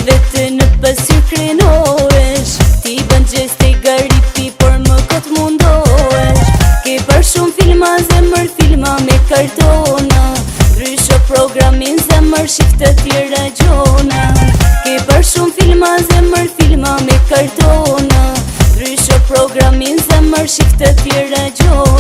vetë në pasur krenohesh. Ti bën gjeste garipi, por më kot mundohesh. Ke për shumë filma zemër, filma me kartona. Ndrysho programin zemër, shiftë të tjera gjona. Ke për shumë filma zemër, filma me kartona. Ndrysho programin zemër, shiftë të tjera gjona.